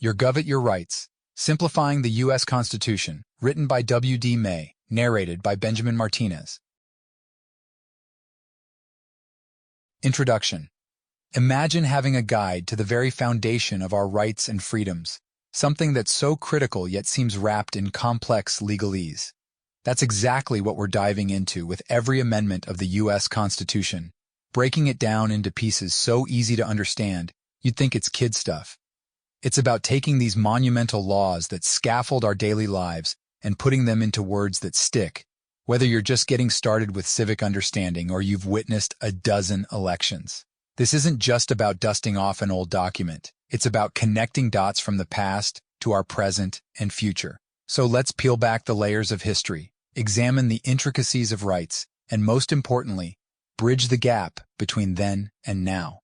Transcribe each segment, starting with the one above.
Your Gov't Your Rights, Simplifying the U.S. Constitution, written by W.D. May, narrated by Benjamin Martinez. Introduction. Imagine having a guide to the very foundation of our rights and freedoms, something that's so critical yet seems wrapped in complex legalese. That's exactly what we're diving into with every amendment of the U.S. Constitution, breaking it down into pieces so easy to understand, you'd think it's kid stuff. It's about taking these monumental laws that scaffold our daily lives and putting them into words that stick, whether you're just getting started with civic understanding or you've witnessed a dozen elections. This isn't just about dusting off an old document. It's about connecting dots from the past to our present and future. So let's peel back the layers of history, examine the intricacies of rights, and most importantly, bridge the gap between then and now.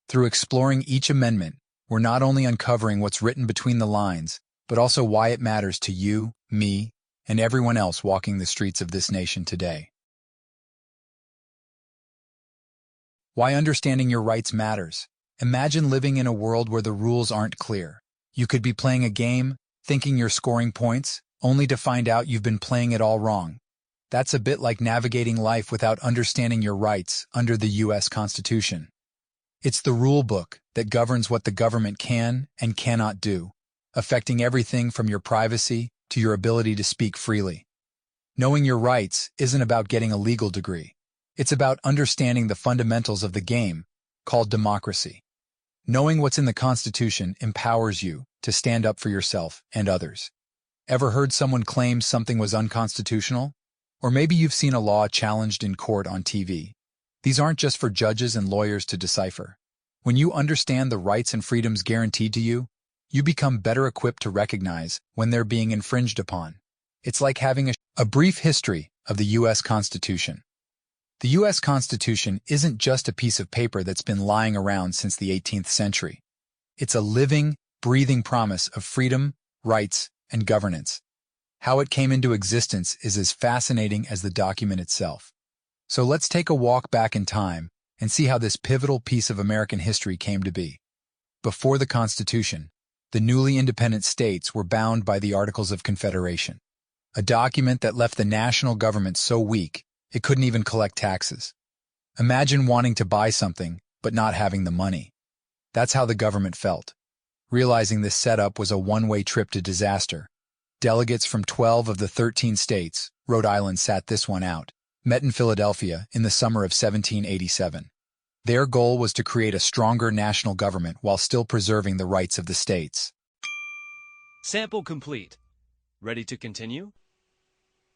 Through exploring each amendment, we're not only uncovering what's written between the lines, but also why it matters to you, me, and everyone else walking the streets of this nation today. Why understanding your rights matters. Imagine living in a world where the rules aren't clear. You could be playing a game, thinking you're scoring points, only to find out you've been playing it all wrong. That's a bit like navigating life without understanding your rights under the U.S. Constitution. It's the rule book that governs what the government can and cannot do, affecting everything from your privacy to your ability to speak freely. Knowing your rights isn't about getting a legal degree. It's about understanding the fundamentals of the game, called democracy. Knowing what's in the Constitution empowers you to stand up for yourself and others. Ever heard someone claim something was unconstitutional? Or maybe you've seen a law challenged in court on TV. These aren't just for judges and lawyers to decipher. When you understand the rights and freedoms guaranteed to you, you become better equipped to recognize when they're being infringed upon. It's like having a brief history of the U.S. Constitution. The U.S. Constitution isn't just a piece of paper that's been lying around since the 18th century. It's a living, breathing promise of freedom, rights, and governance. How it came into existence is as fascinating as the document itself. So let's take a walk back in time and see how this pivotal piece of American history came to be. Before the Constitution, the newly independent states were bound by the Articles of Confederation, a document that left the national government so weak it couldn't even collect taxes. Imagine wanting to buy something but not having the money. That's how the government felt. Realizing this setup was a one-way trip to disaster, delegates from 12 of the 13 states, Rhode Island sat this one out, met in Philadelphia in the summer of 1787. Their goal was to create a stronger national government while still preserving the rights of the states. Sample complete. Ready to continue?